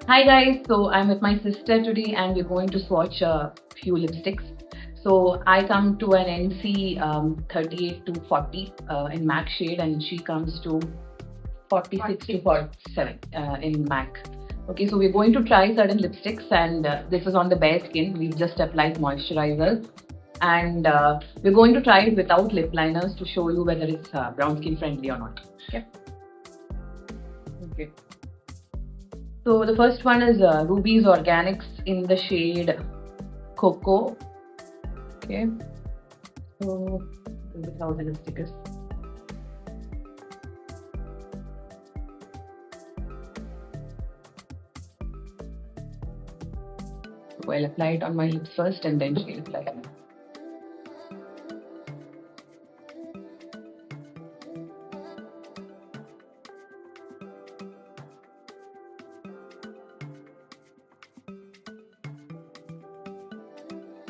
Hi guys, so I'm with my sister today and we're going to swatch a few lipsticks. So I come to an NC 38 to 40 in MAC shade and she comes to 46 to 47 in MAC. Okay, so we're going to try certain lipsticks and this is on the bare skin. We've just applied moisturizers and we're going to try it without lip liners to show you whether it's brown skin friendly or not. Okay. Okay. So the first one is Ruby's Organics in the shade Cocoa. Okay. So this is how the lipstick is. So I'll apply it on my lips first and then she'll apply it.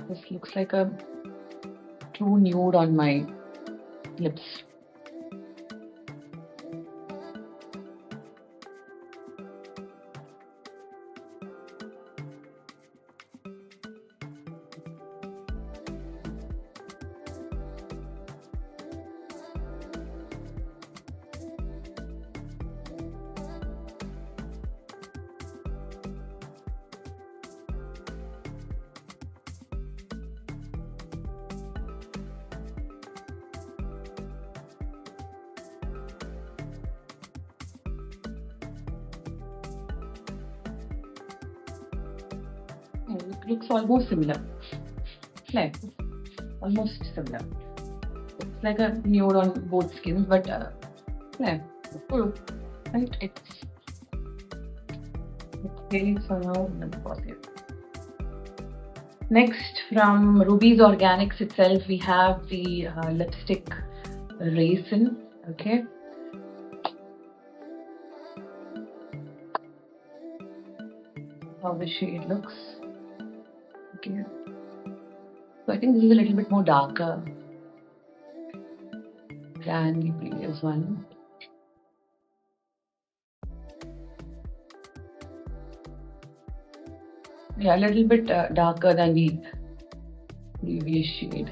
This looks like a true nude on my lips. It looks almost similar. Like almost similar. It's like a nude on both skins, but yeah, cool. Right? It's okay. So now let's pause it. Next, from Ruby's Organics itself, we have the lipstick Raisin. Okay. How the shade looks. Okay. So I think this is a little bit more darker than the previous one. Yeah, a little bit darker than the previous shade.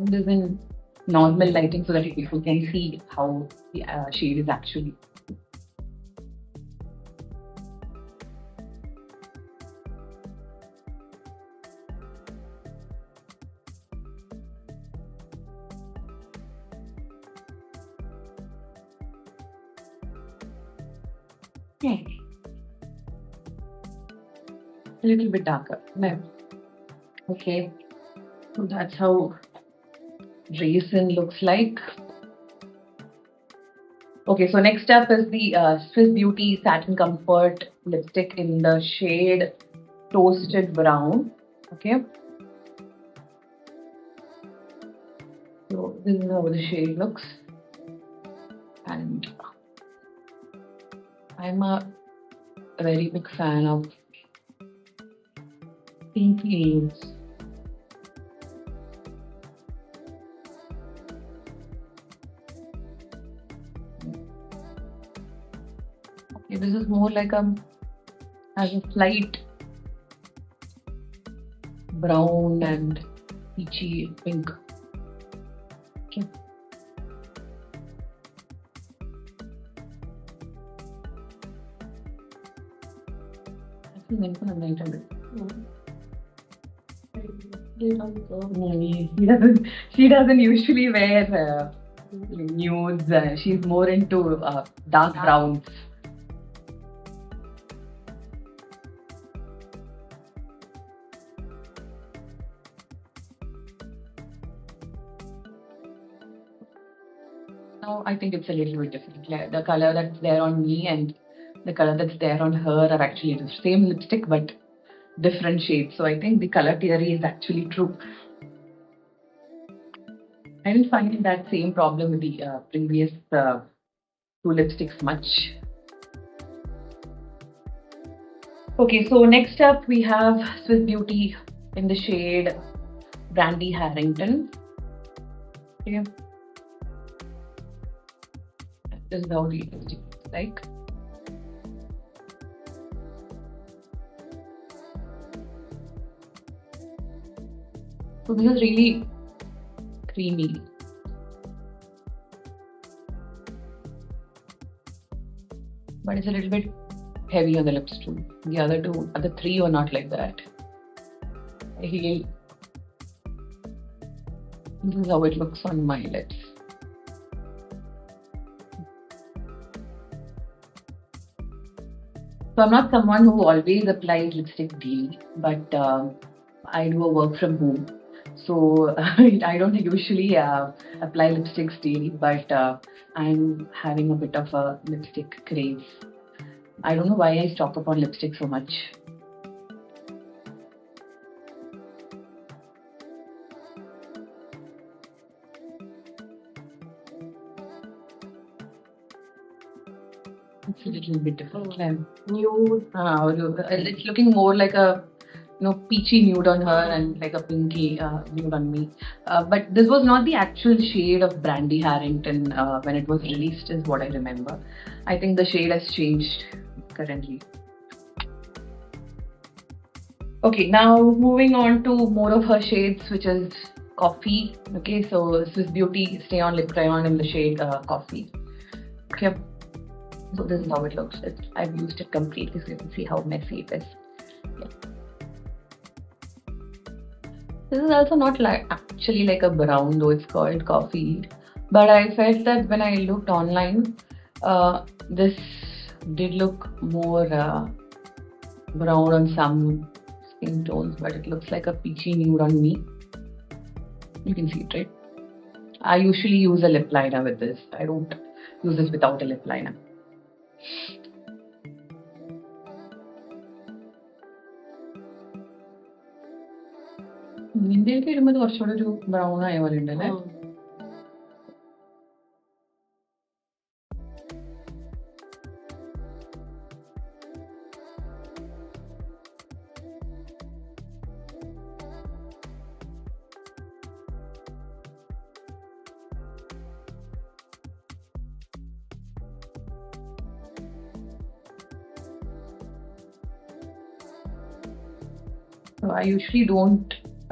This is in normal lighting so that people can see how the shade is actually. Yeah. A little bit darker. No. Okay. So that's how Raisin looks like. Okay, so next up is the Swiss Beauty Satin Comfort lipstick in the shade Toasted Brown. Okay. So this is how the shade looks. And I'm a very big fan of pink nudes. Okay, this is more like has a slight brown and peachy pink. Okay. She doesn't usually wear nudes. She's more into dark browns. Now I think it's a little bit different. The color that's there on me and the color that's there on her are actually the same lipstick but different shades. So I think the color theory is actually true. I didn't find that same problem with the previous two lipsticks much. Okay, so next up we have Swiss Beauty in the shade Brandy Harrington. Okay. This is how the lipstick looks like. So this is really creamy. But it's a little bit heavy on the lips too. The other three were not like that. I feel this is how it looks on my lips. So I'm not someone who always applies lipstick daily, but I do a work from home. So I don't usually apply lipsticks daily, but I'm having a bit of a lipstick craze. I don't know why I stock up on lipstick so much. It's a little bit different. Nude. It's looking more like a peachy nude on her and like a pinky nude on me. But this was not the actual shade of Brandy Harrington when it was released, is what I remember. I think the shade has changed currently. Okay, now moving on to more of her shades, which is coffee. Okay, so Swiss Beauty Stay On Lip Crayon in the shade coffee. Okay, so this is how it looks. I've used it completely, so you can see how messy it is. Yeah. This is also not actually like a brown, though it's called coffee. But I felt that when I looked online, this did look more brown on some skin tones, but it looks like a peachy nude on me. You can see it, right? I usually use a lip liner with this. I don't use this without a lip liner. നിന്റെയൊക്കെ ഇടുമ്പോൾ കുറച്ചുകൂടെ ഒരു brown ആയ പോലെ ഉണ്ടല്ലേ? So I usually don't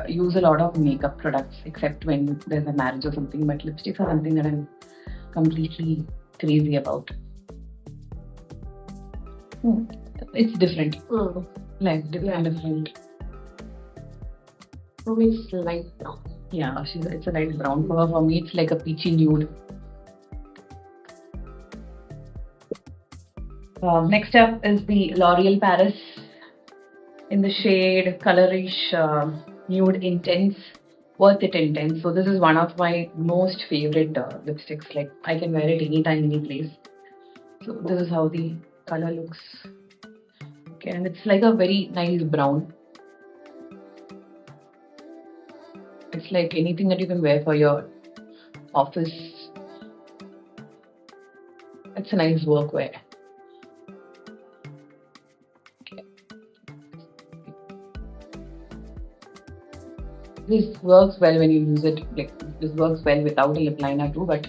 use a lot of makeup products except when there's a marriage or something, but lipsticks are something that I'm completely crazy about. It's different. Like different. For me, it's light brown. Yeah, it's a light brown. For me, it's like a peachy nude. Next up is the L'Oreal Paris in the shade Colorish Nude Intense, Worth It Intense. So this is one of my most favorite lipsticks. Like I can wear it anytime, any place. So this is how the color looks. Okay, and it's like a very nice brown. It's like anything that you can wear for your office. It's a nice workwear. This works well when you use it. Like this works well without a lip liner too. But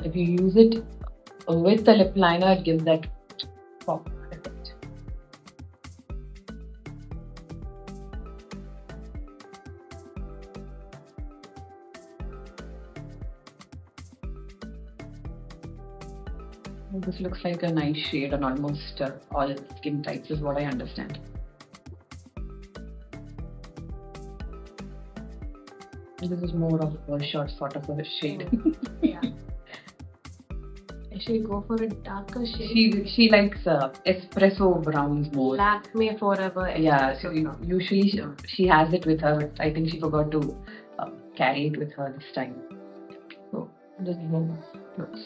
if you use it with the lip liner, it gives that pop effect. This looks like a nice shade on almost all skin types, is what I understand. This is more of a short sort of a shade. Yeah. I should go for a darker shade. She likes espresso browns more. Lakme Forever. Yeah, so usually she has it with her, but I think she forgot to carry it with her this time. So this is how it looks.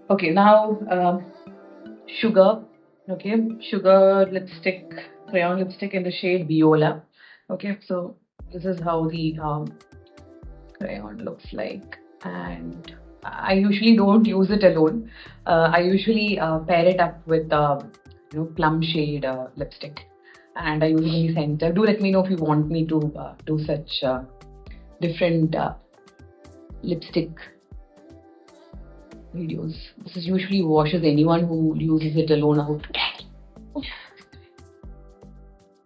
Okay, now Sugar. Okay, Sugar lipstick, crayon lipstick in the shade Viola. Okay, so this is how the crayon looks like, and I usually don't use it alone. I usually pair it up with plum shade lipstick, and I use it in the center. Do let me know if you want me to do such different lipstick videos. This is usually washes anyone who uses it alone out.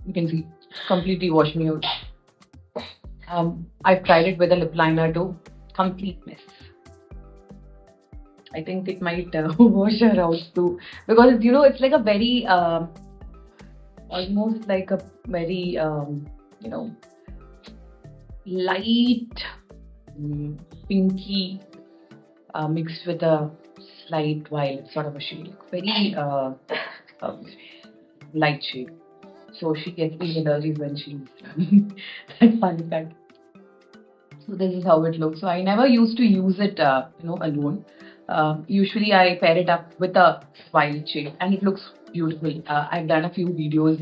You can see completely wash me out. I've tried it with a lip liner too. Complete mess. I think it might wash her out too, because it's like a very almost like a very light pinky mixed with a slight violet sort of a shade, like very light shade. So she gets these allergies when she's that funny cut. So this is how it looks. So I never used to use it, alone. Usually I pair it up with a violet shade, and it looks beautiful. I've done a few videos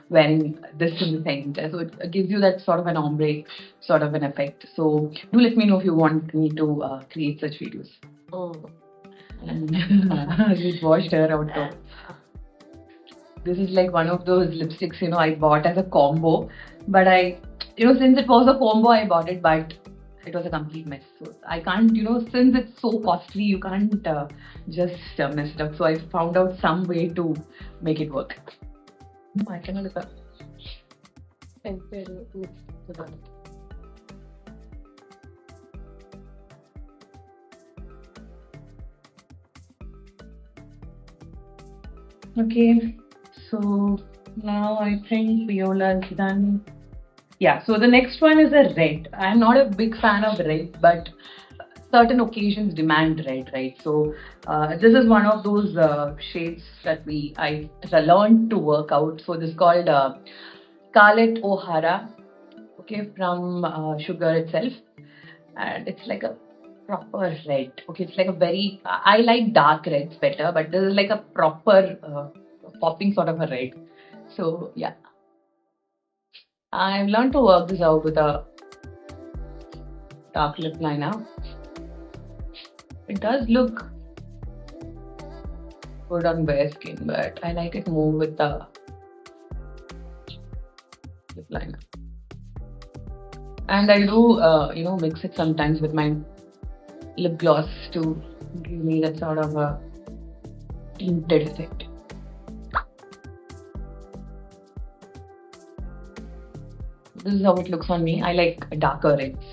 wearing this in the center, so it gives you that sort of an ombre sort of an effect. So do let me know if you want me to create such videos. Oh. And we washed her out though. This is like one of those lipsticks, I bought as a combo, but since it was a combo, I bought it, but it was a complete mess. So I can't, since it's so costly, you can't just mess it up. So I found out some way to make it work. No, I cannot look up. Okay, so now I think Viola is done. Yeah, so the next one is a red. I'm not a big fan of red, but certain occasions demand red, right? So this is one of those shades that I learned to work out. So this is called Scarlet O'Hara, okay, from Sugar itself, and it's like a proper red. Okay, it's like a very. I like dark reds better, but this is like a proper popping sort of a red. So yeah. I've learned to work this out with a dark lip liner. It does look good on bare skin, but I like it more with the lip liner. And I do, mix it sometimes with my lip gloss to give me that sort of a tinted effect. This is how it looks on me. I like darker reds.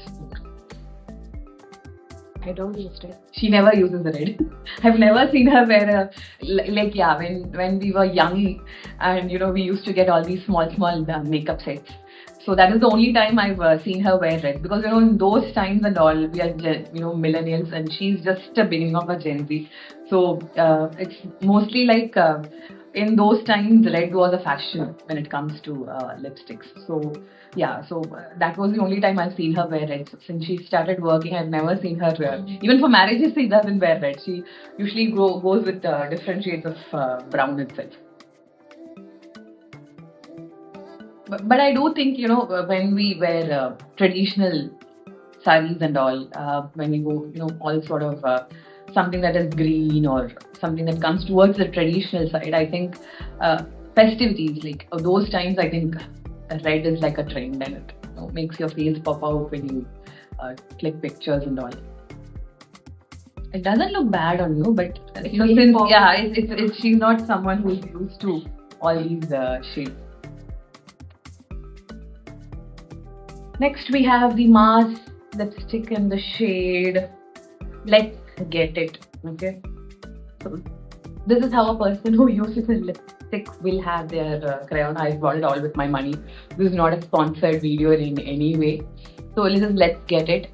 I don't use it. She never uses the red. I've never seen her wear when we were young, and we used to get all these small makeup sets. So that is the only time I've seen her wear red, because in those times and all, we are millennials, and she's just a beginning of a Gen Z. So it's mostly like in those times, red was a fashion when it comes to lipsticks. So yeah, so that was the only time I've seen her wear red. So since she started working, I've never seen her even for marriages. She doesn't wear red. She usually goes with different shades of brown itself. But I do think, when we wear traditional sarees and all, when we go, all sort of something that is green or something that comes towards the traditional side, I think festivities, like those times, I think red is like a trend, and it makes your face pop out when you click pictures and all. It doesn't look bad on you, but since she's not someone who's used to all these shades. Next, we have the Mars lipstick in the shade Let's Get It. Okay, so this is how a person who uses a lipstick will have their crayon. I bought it all with my money. This is not a sponsored video in any way. So this is Let's Get It.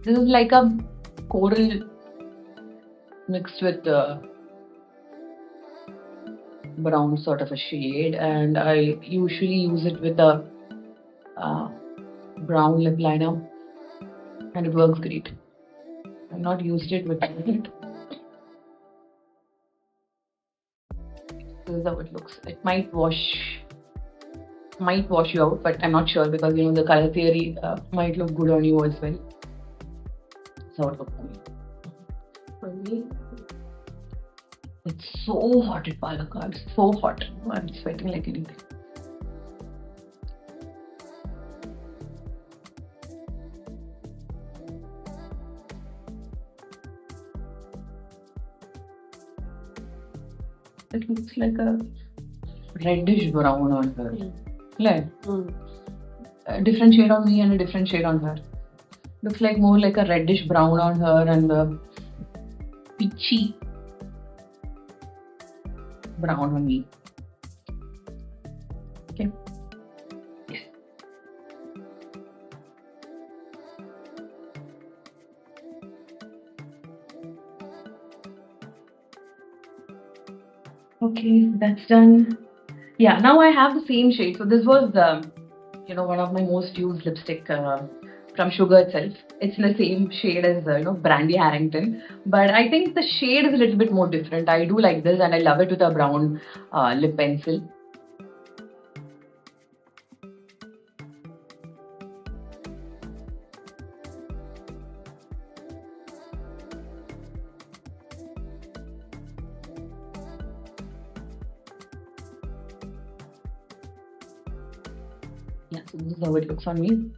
This is like a coral mixed with brown sort of a shade, and I usually use it with a brown lip liner, and it works great. I've not used it with it. This is how it looks. It might wash might wash you out, but I'm not sure because the color theory might look good on you as well. That's how it looks for me. For me, It's so hot at Palakkad. So hot. I'm sweating like anything. It looks like a reddish brown on her. Like a different shade on me and a different shade on her. Looks like more like a reddish brown on her and a peachy brown on me. Okay. Yes. Okay, that's done. Yeah, now I have the same shade. So this was one of my most used lipstick from Sugar itself. It's in the same shade as Brandy Harrington, but I think the shade is a little bit more different. I do like this, and I love it with a brown lip pencil. Yeah, so this is how it looks on me.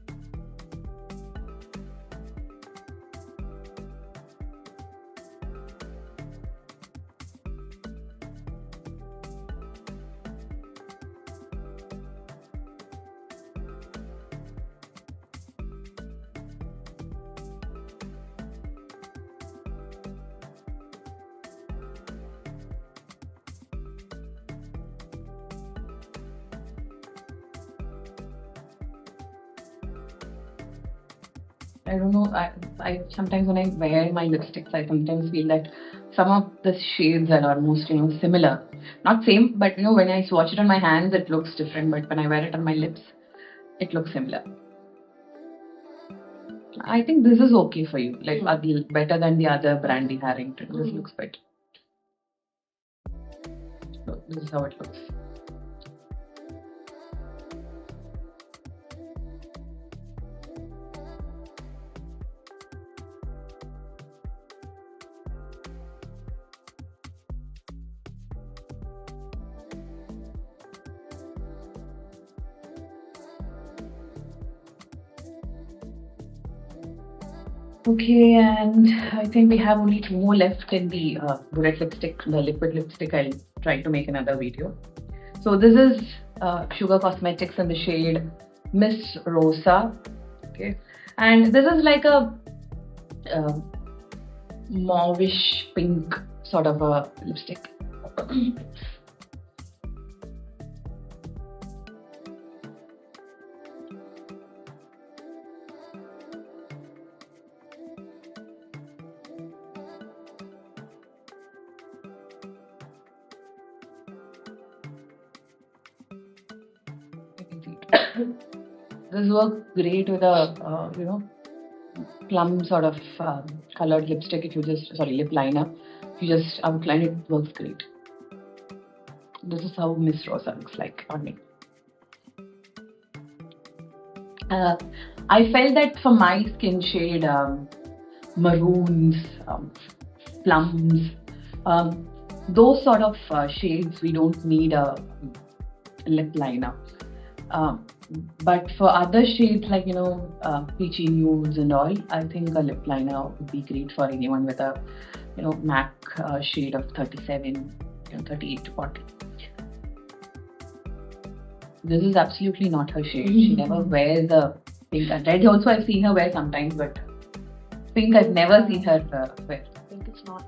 I don't know. I sometimes when I wear my lipsticks, I sometimes feel that some of the shades are almost similar, not same, but when I swatch it on my hands, it looks different. But when I wear it on my lips, it looks similar. I think this is okay for you, like better than the other Brandy Harrington. This looks better. So this is how it looks. Okay, and I think we have only 2 more left in the bullet lipstick, the liquid lipstick. I'll try to make another video. So this is Sugar Cosmetics in the shade Miss Rosa. Okay, and this is like a mauvish pink sort of a lipstick. This works great with a plum sort of colored lipstick. If you just lip liner, if you just outline it, works great. This is how Miss Rosa looks like on me. I felt that for my skin shade, maroons, plums, those sort of shades, we don't need a lip liner. But for other shades like peachy nudes and all, I think a lip liner would be great for anyone with a MAC shade of 37, 38 to 40. This is absolutely not her shade. She never wears a pink. And red also I've seen her wear sometimes, but pink I've never seen her wear. pink is not.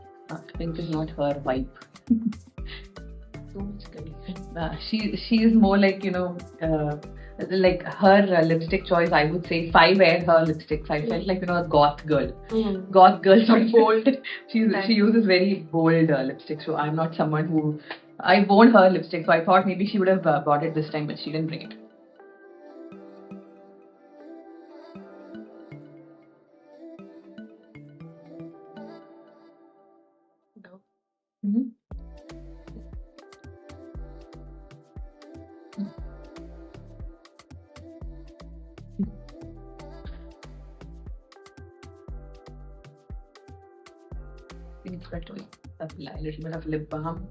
Pink is not her vibe. Too much good. She is more like like her lipstick choice. I would say if I wear her lipsticks, I felt like a goth girl. Goth girl sort of bold. She uses very bold lipstick. So I'm not someone who. I worn her lipstick, so I thought maybe she would have bought it this time, but she didn't bring it. No. It's better to apply a little bit of lip balm.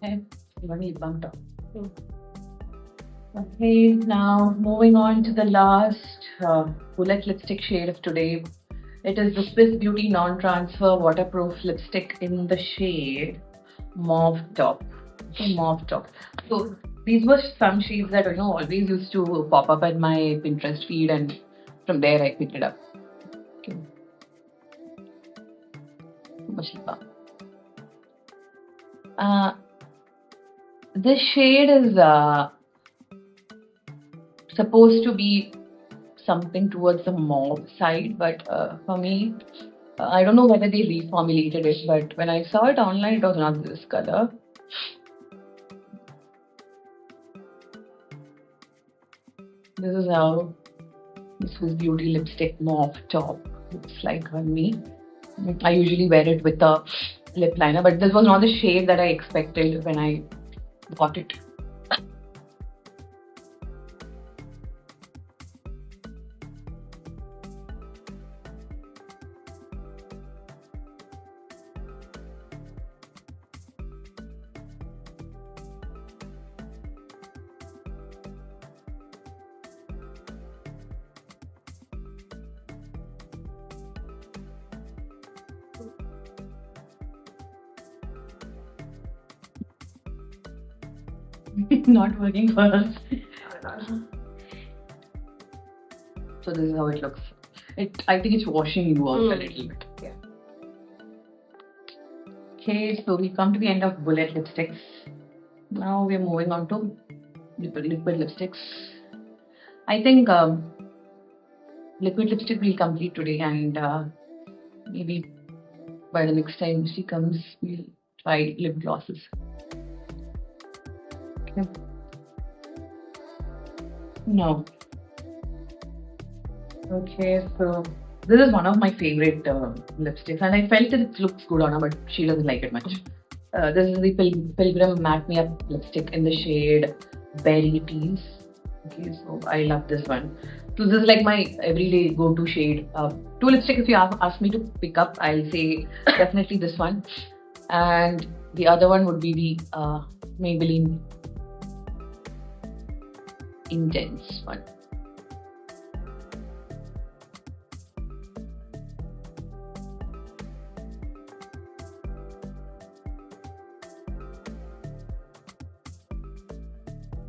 Okay, one lip balm top. Okay, now moving on to the last bullet lipstick shade of today. It is the Swiss Beauty Non-Transfer Waterproof Lipstick in the shade Mauve Top. Okay, Mauve Top. So these were some shades that always used to pop up at my Pinterest feed, and from there I picked it up. Okay. Much lip balm. This shade is supposed to be something towards the mauve side, but for me, I don't know whether they reformulated it, but when I saw it online, it was not this color. This is how this Swiss Beauty lipstick Mauve Top looks like on me. I usually wear it with a lip liner, but this was not the shade that I expected when I bought it. Not working for us. So this is how it looks. I think it's washing you out a little bit. Yeah. Okay, so we come to the end of bullet lipsticks. Now we're moving on to liquid lipsticks. I think liquid lipstick will complete today, and maybe by the next time she comes, we'll try lip glosses. Okay. No. Okay, so this is one of my favorite lipsticks, and I felt it looks good on her, but she doesn't like it much. This is the Pilgrim Matte Me Up lipstick in the shade Berry Tease. Okay, so I love this one. So this is like my everyday go-to shade. Two lipsticks, if you ask me to pick up, I'll say definitely this one, and the other one would be the Maybelline Intense one.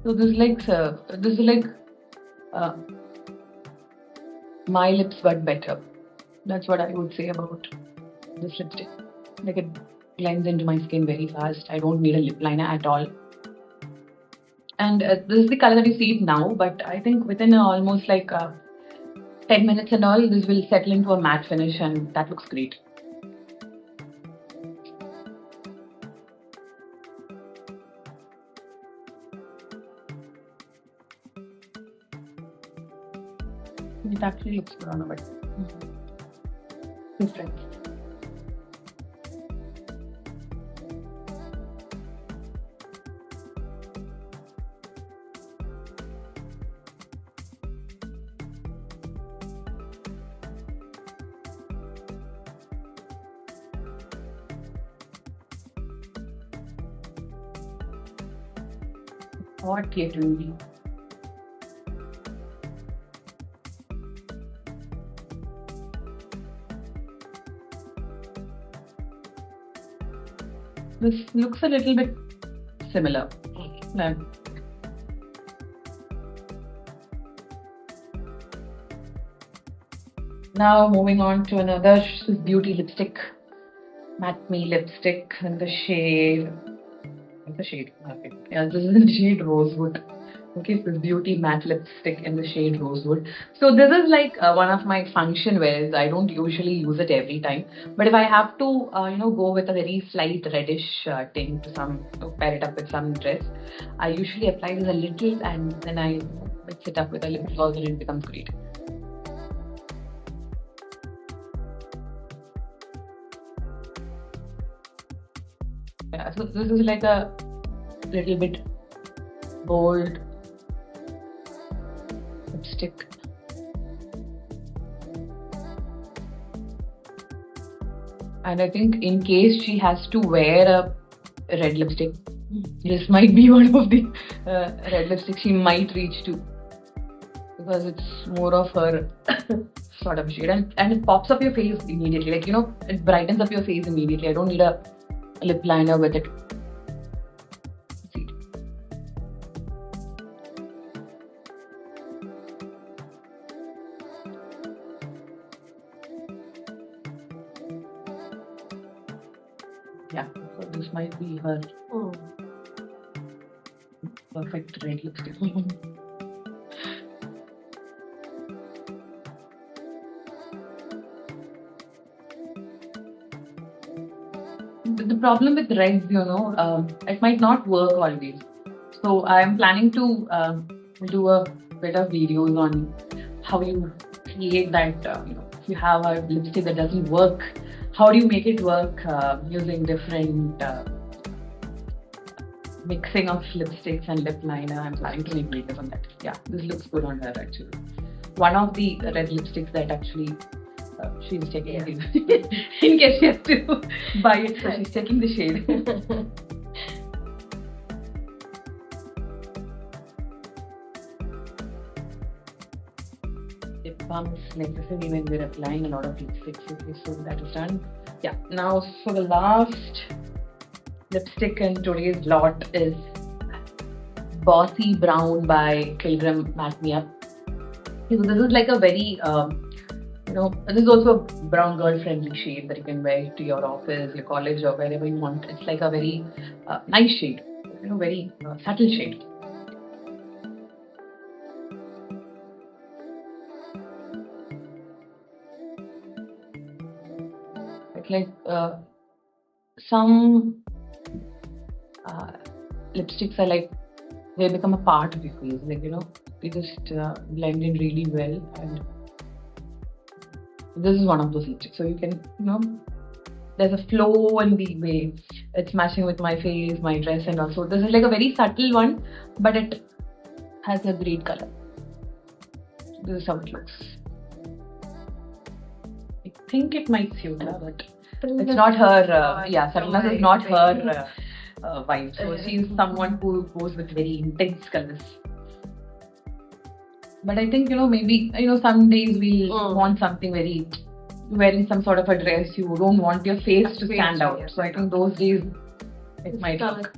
So this is like my lips but better. That's what I would say about this lipstick. Like, it blends into my skin very fast. I don't need a lip liner at all. And this is the color that you see it now, but I think within almost like 10 minutes and all, this will settle into a matte finish, and that looks great. It actually looks good on a bit different. Hot yet really. This looks a little bit similar. No. Now moving on to another Swiss Beauty lipstick, Matte Me lipstick in the shade. What's the shade? Okay. Yeah, this is in the shade Rosewood. Okay, Swiss Beauty matte lipstick in the shade Rosewood. So this is like one of my function wears. I don't usually use it every time, but if I have to, go with a very slight reddish tint to pair it up with some dress, I usually apply this a little, and then I mix it up with a lip gloss, and it becomes great. So this is like a little bit bold lipstick. And I think in case she has to wear a red lipstick, this might be one of the red lipsticks she might reach to, because it's more of her sort of shade, and it pops up your face immediately. Like, you know, it brightens up your face immediately. I don't need a lip liner with it. See. Yeah, so this might be her perfect red lipstick. The problem with reds, you know, it might not work always. So I'm planning to do a bit of videos on how you create that, you know, if you have a lipstick that doesn't work, how do you make it work using different mixing of lipsticks and lip liner. I'm planning to make videos on that. Yeah, this looks good on her actually. One of the red lipsticks that actually she's checking in case she has to buy it, so she's checking the shade. Lip balm is necessary when we're applying a lot of lipsticks. Okay, so that is done. Yeah, now for the last lipstick in today's lot is Bossy Brown by Pilgrim Matte Me Up. So this is like a very you know, this is also a brown girl friendly shade that you can wear to your office, your college, or wherever you want. It's like a very nice shade, you know, very subtle shade. It's like some lipsticks are like, they become a part of your face, like, you know, they just blend in really well, and this is one of those lipsticks. So you can, you know, there's a flow in the way it's matching with my face, my dress, and also this is like a very subtle one, but it has a great color. This is how it looks. I think it might suit her, but it's not her. Yeah, subtleness is not her vibe. So she's someone who goes with very intense colors. But I think, you know, maybe, you know, some days we'll want something very, wearing some sort of a dress, you don't want your face to stand out. So I think those days it might work.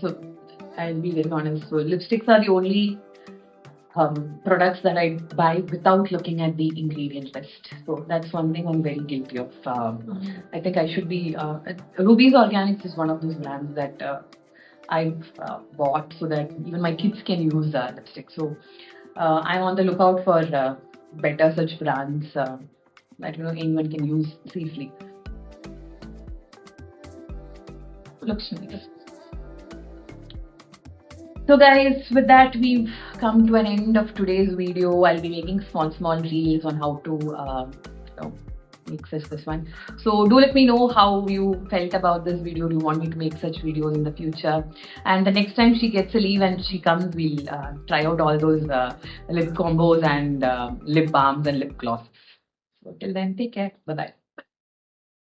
So I'll be very honest. So lipsticks are the only products that I buy without looking at the ingredient list. So that's one thing I'm very guilty of. I think I should be. Ruby's Organics is one of those brands that I've bought so that even my kids can use lipstick. So I'm on the lookout for better such brands that, you know, anyone can use safely. Looks nice. So guys, with that we've come to an end of today's video. I'll be making small reels on how to you know, make this one. So do let me know how you felt about this video. Do you want me to make such videos in the future? And the next time she gets a leave and she comes, we'll try out all those lip combos and lip balms and lip glosses. So till then, take care. Bye bye.